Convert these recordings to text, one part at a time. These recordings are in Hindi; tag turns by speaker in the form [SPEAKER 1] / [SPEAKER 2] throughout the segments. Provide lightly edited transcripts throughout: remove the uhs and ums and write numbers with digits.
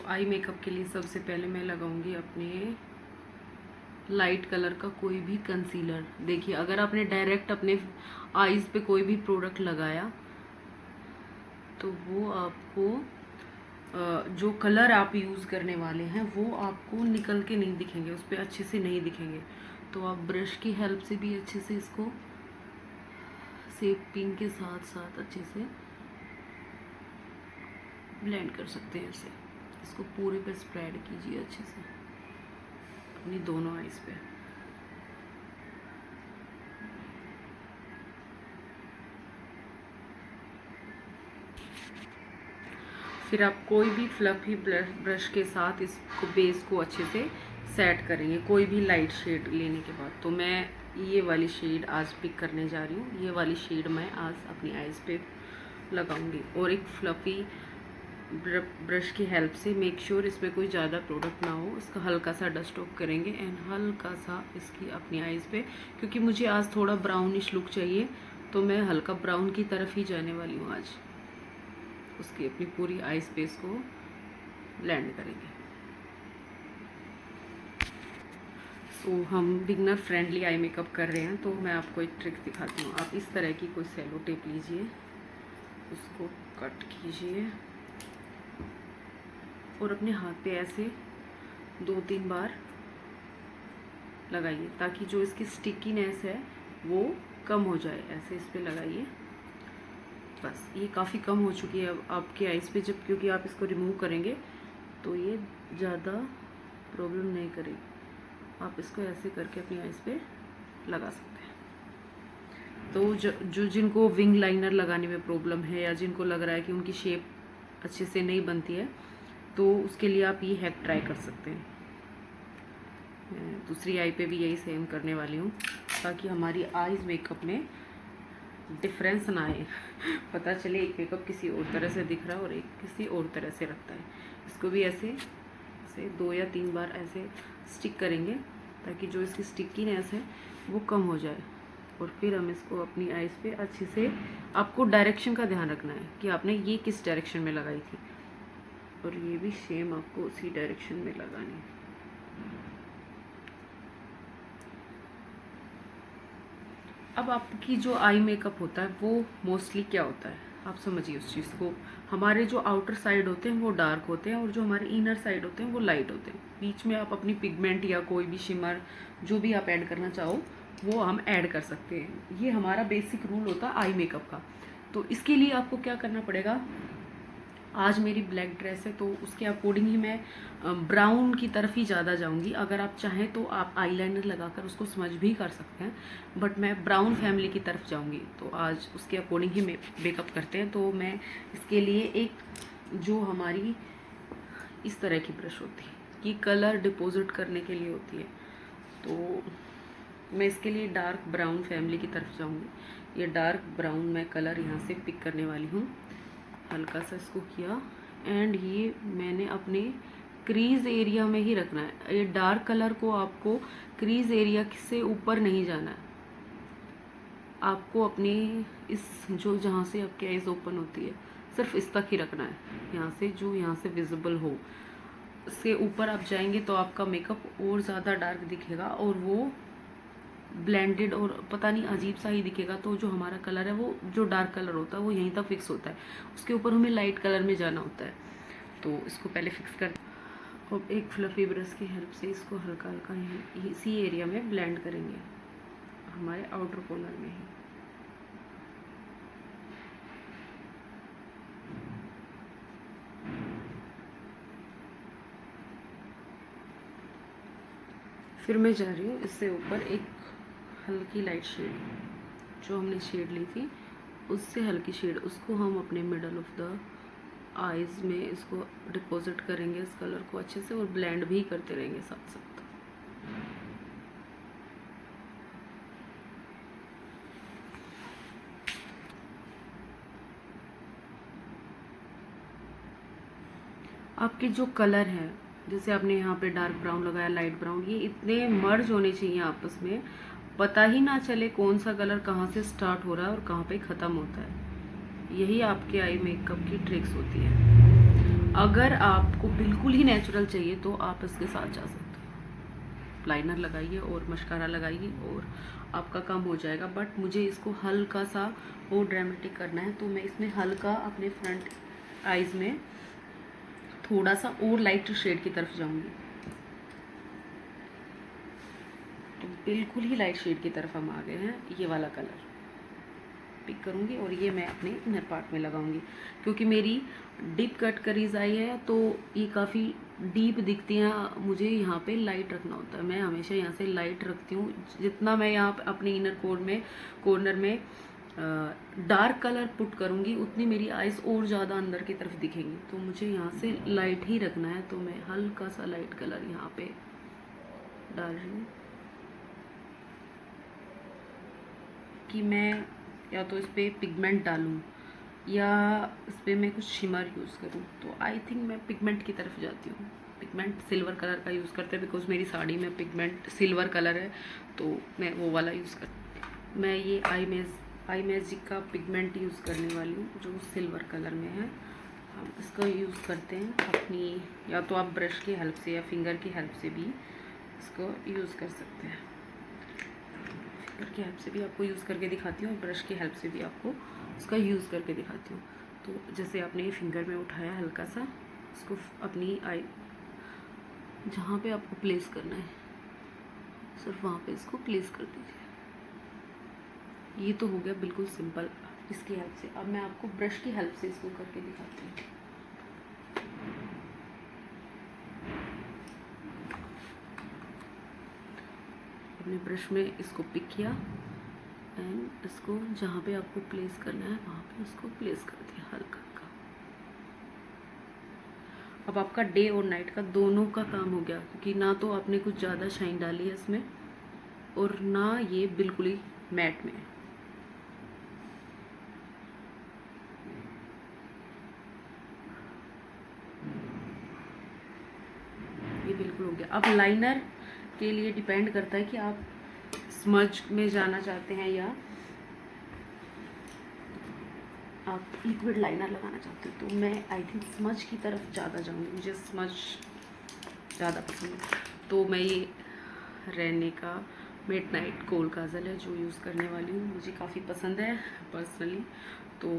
[SPEAKER 1] तो आई मेकअप के लिए सबसे पहले मैं लगाऊंगी अपने लाइट कलर का कोई भी कंसीलर। देखिए, अगर आपने डायरेक्ट अपने आईज पे कोई भी प्रोडक्ट लगाया तो वो आपको जो कलर आप यूज़ करने वाले हैं वो आपको निकल के नहीं दिखेंगे, उस पर अच्छे से नहीं दिखेंगे। तो आप ब्रश की हेल्प से भी अच्छे से इसको शेपिंग के साथ साथ अच्छे से ब्लेंड कर सकते हैं। इसको पूरे पे स्प्रेड कीजिए अच्छे से अपनी दोनों आईज पे। फिर आप कोई भी फ्लफी ब्रश के साथ इसको बेस को अच्छे से सेट करेंगे, कोई भी लाइट शेड लेने के बाद। तो मैं ये वाली शेड आज पिक करने जा रही हूँ। ये वाली शेड मैं आज अपनी आईज पे लगाऊंगी और एक फ्लफी ब्रश की हेल्प से मेक श्योर इसमें कोई ज़्यादा प्रोडक्ट ना हो, इसका हल्का सा डस्ट ऑफ करेंगे एंड हल्का सा इसकी अपनी आईज पे, क्योंकि मुझे आज थोड़ा ब्राउनिश लुक चाहिए तो मैं हल्का ब्राउन की तरफ ही जाने वाली हूँ आज। उसकी अपनी पूरी आई स्पेस को ब्लेंड करेंगे। सो हम बिगनर फ्रेंडली आई मेकअप कर रहे हैं, तो मैं आपको एक ट्रिक दिखाती हूँ। आप इस तरह की कोई सेलो टेप लीजिए, उसको कट कीजिए और अपने हाथ पे ऐसे 2-3 बार लगाइए ताकि जो इसकी स्टिकीनेस है वो कम हो जाए। ऐसे इस पे लगाइए, बस ये काफ़ी कम हो चुकी है अब आपके आइज़ पे। जब क्योंकि आप इसको रिमूव करेंगे तो ये ज़्यादा प्रॉब्लम नहीं करेगी। आप इसको ऐसे करके अपनी आइज़ पे लगा सकते हैं। तो जो जिनको विंग लाइनर लगाने में प्रॉब्लम है या जिनको लग रहा है कि उनकी शेप अच्छे से नहीं बनती है, तो उसके लिए आप ये हैक ट्राई कर सकते हैं। मैं दूसरी आई पे भी यही सेम करने वाली हूँ ताकि हमारी आईज मेकअप में डिफरेंस ना आए। पता चले एक मेकअप किसी और तरह से दिख रहा है और एक किसी और तरह से लगता है। इसको भी ऐसे 2 या 3 बार ऐसे स्टिक करेंगे ताकि जो इसकी स्टिकीनेस है वो कम हो जाए। और फिर हम इसको अपनी आईज पे अच्छे से, आपको डायरेक्शन का ध्यान रखना है कि आपने ये किस डायरेक्शन में लगाई थी और ये भी सेम आपको उसी डायरेक्शन में लगानी है। अब आपकी जो आई मेकअप होता है वो मोस्टली क्या होता है, आप समझिए उस चीज़ को। हमारे जो आउटर साइड होते हैं वो डार्क होते हैं और जो हमारे इनर साइड होते हैं वो लाइट होते हैं। बीच में आप अपनी पिगमेंट या कोई भी शिमर जो भी आप ऐड करना चाहो वो हम ऐड कर सकते हैं। ये हमारा बेसिक रूल होता है आई मेकअप का। तो इसके लिए आपको क्या करना पड़ेगा, आज मेरी ब्लैक ड्रेस है तो उसके अकॉर्डिंग ही मैं ब्राउन की तरफ ही ज़्यादा जाऊंगी। अगर आप चाहें तो आप आईलाइनर लगाकर उसको स्मज भी कर सकते हैं, बट मैं ब्राउन फैमिली की तरफ जाऊंगी। तो आज उसके अकॉर्डिंग ही मेकअप करते हैं। तो मैं इसके लिए एक जो हमारी इस तरह की ब्रश होती है कि कलर डिपॉजिट करने के लिए होती है, तो मैं इसके लिए डार्क ब्राउन फैमिली की तरफ जाऊँगी। ये डार्क ब्राउन मैं कलर यहाँ से पिक करने वाली हूँ। हल्का सा इसको किया एंड ये मैंने अपने क्रीज एरिया में ही रखना है। ये डार्क कलर को आपको क्रीज एरिया से ऊपर नहीं जाना है, आपको अपनी इस जो जहाँ से आपकी आईज ओपन होती है सिर्फ इस तक ही रखना है, यहाँ से जो यहाँ से विजिबल हो। इसके ऊपर आप जाएंगे तो आपका मेकअप और ज़्यादा डार्क दिखेगा और वो ब्लेंडेड और पता नहीं अजीब सा ही दिखेगा। तो जो हमारा कलर है वो जो डार्क कलर होता है वो यहीं तक फिक्स होता है, उसके ऊपर हमें लाइट कलर में जाना होता है। तो इसको पहले फिक्स कर और एक फ्लफी ब्रश की हेल्प से इसको हल्का हल्का इसी एरिया में ब्लेंड करेंगे, हमारे आउटर कॉर्नर में ही। फिर मैं जा रही हूँ इससे ऊपर एक हल्की लाइट शेड, जो हमने शेड ली थी उससे हल्की शेड, उसको हम अपने मिडल ऑफ द आईज में इसको डिपॉजिट करेंगे इस कलर को अच्छे से और ब्लेंड भी करते रहेंगे साथ साथ। आपके जो कलर हैं, जैसे आपने यहाँ पे डार्क ब्राउन लगाया, लाइट ब्राउन, ये इतने मर्ज होने चाहिए आपस में, पता ही ना चले कौन सा कलर कहाँ से स्टार्ट हो रहा है और कहाँ पे ख़त्म होता है। यही आपके आई मेकअप की ट्रिक्स होती है। अगर आपको बिल्कुल ही नेचुरल चाहिए तो आप इसके साथ जा सकते हो, लाइनर लगाइए और मस्कारा लगाइए और आपका काम हो जाएगा। बट मुझे इसको हल्का सा और ड्रामेटिक करना है, तो मैं इसमें हल्का अपने फ्रंट आइज़ में थोड़ा सा और लाइट शेड की तरफ जाऊंगी। तो बिल्कुल ही लाइट शेड की तरफ हम आ गए हैं। ये वाला कलर पिक करूंगी और ये मैं अपने इनर पार्ट में लगाऊंगी, क्योंकि मेरी डीप कट करीज आई है तो ये काफ़ी डीप दिखती हैं। मुझे यहाँ पे लाइट रखना होता है, मैं हमेशा यहाँ से लाइट रखती हूँ। जितना मैं यहाँ पे अपने इनर कॉर्नर में डार्क कलर पुट करूँगी, उतनी मेरी आइज़ और ज़्यादा अंदर की तरफ दिखेंगी। तो मुझे यहाँ से लाइट ही रखना है, तो मैं हल्का सा लाइट कलर यहाँ पे डाल रही हूँ कि मैं या तो इस पर पिगमेंट डालूँ या इस पर मैं कुछ शिमर यूज़ करूँ। तो आई थिंक मैं पिगमेंट की तरफ जाती हूँ। पिगमेंट सिल्वर कलर का यूज़ करते हैं, बिकॉज मेरी साड़ी में पिगमेंट सिल्वर कलर है, तो मैं वो वाला यूज़ करती हूँ। मैं ये आई मैजिक का पिगमेंट यूज़ करने वाली हूँ, जो सिल्वर कलर में है। हम इसका यूज़ करते हैं अपनी, या तो आप ब्रश की हेल्प से या फिंगर की हेल्प से भी इसको यूज़ कर सकते हैं। फिंगर की हेल्प से भी आपको यूज़ करके दिखाती हूँ और ब्रश की हेल्प से भी आपको इसका यूज़ करके दिखाती हूँ। तो जैसे आपने ये फिंगर में उठाया हल्का सा, इसको अपनी आई जहाँ पे आपको प्लेस करना है सिर्फ वहाँ पे इसको प्लेस कर दीजिए। ये तो हो गया बिल्कुल सिंपल इसकी हेल्प से। अब मैं आपको ब्रश की हेल्प से इसको करके दिखाती हूँ। अपने ब्रश में इसको पिक किया एंड इसको जहाँ पे आपको प्लेस करना है वहाँ पे इसको प्लेस कर दिया हल्का हल्का। अब आपका डे और नाइट का दोनों का काम हो गया, क्योंकि ना तो आपने कुछ ज़्यादा शाइन डाली है इसमें और ना ये बिल्कुल ही मैट में है। ये बिल्कुल हो गया। अब लाइनर के लिए डिपेंड करता है कि आप स्मज में जाना चाहते हैं या आप लिक्विड लाइनर लगाना चाहते हो। तो मैं आई थिंक स्मज की तरफ ज़्यादा जाऊँगी, मुझे स्मज ज़्यादा पसंद है। तो मैं ये रहने का मिडनाइट कोल काजल है जो यूज़ करने वाली हूँ, मुझे काफ़ी पसंद है पर्सनली। तो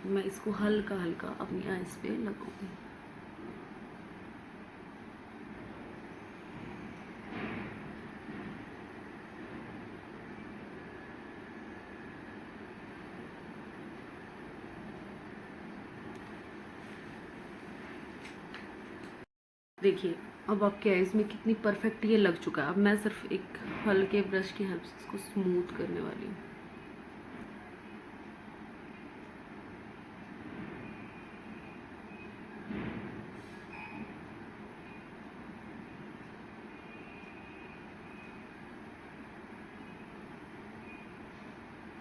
[SPEAKER 1] मैं इसको हल्का हल्का अपनी आइज़ पे लगाऊंगी। देखिए अब आपके आइज़ में कितनी परफेक्ट ये लग चुका है। अब मैं सिर्फ एक हल्के ब्रश की हेल्प से इसको स्मूथ करने वाली हूँ।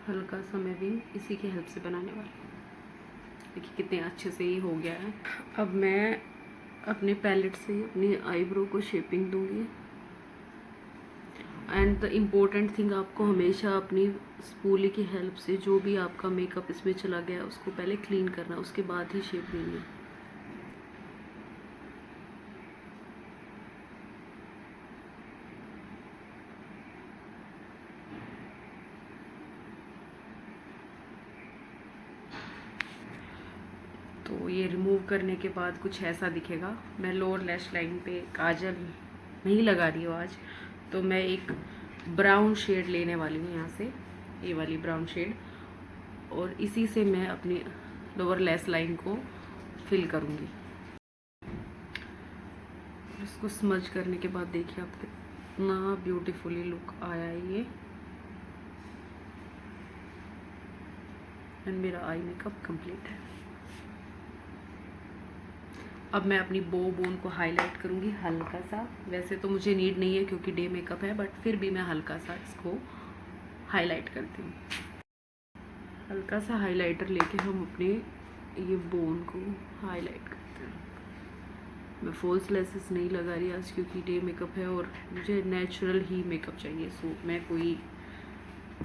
[SPEAKER 1] हल्का सा मैं भी इसी की हेल्प से बनाने वाली हूँ। देखिए कितने अच्छे से ये हो गया है। अब मैं अपने पैलेट से अपनी आईब्रो को शेपिंग दूंगी। एंड द इम्पोर्टेंट थिंग, आपको हमेशा अपनी स्पूली की हेल्प से जो भी आपका मेकअप इसमें चला गया उसको पहले क्लीन करना, उसके बाद ही शेप देनी है। तो ये रिमूव करने के बाद कुछ ऐसा दिखेगा। मैं लोअर लैश लाइन पे काजल नहीं लगा रही हूँ आज, तो मैं एक ब्राउन शेड लेने वाली हूँ यहाँ से, ये वाली ब्राउन शेड, और इसी से मैं अपनी लोअर लैश लाइन को फिल करूँगी। इसको स्मज करने के बाद देखिए आप कितना ब्यूटीफुली लुक आया है ये। एंड मेरा आई मेकअप कंप्लीट है। अब मैं अपनी बो बोन को हाईलाइट करूँगी हल्का सा। वैसे तो मुझे नीड नहीं है क्योंकि डे मेकअप है, बट फिर भी मैं हल्का सा इसको हाईलाइट करती हूँ। हल्का सा हाइलाइटर लेके हम अपने ये बोन को हाईलाइट करते हैं। मैं फॉल्स लेसेस नहीं लगा रही आज क्योंकि डे मेकअप है और मुझे नेचुरल ही मेकअप चाहिए। सो मैं कोई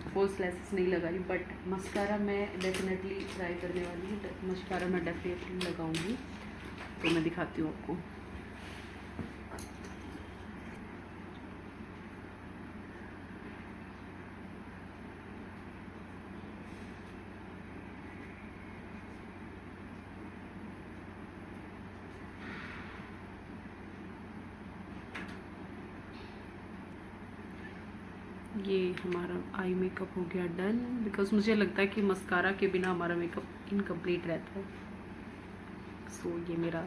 [SPEAKER 1] फॉल्स लेसेस नहीं लगा रही, बट मस्कारा मैं डेफिनेटली ट्राई करने वाली हूँ। मस्कारा मैं डेफिनेटली लगाऊंगी। तो मैं दिखाती हूँ आपको। ये हमारा आई मेकअप हो गया डन, बिकॉज मुझे लगता है कि मस्कारा के बिना हमारा मेकअप इनकम्प्लीट रहता है। सो ये मेरा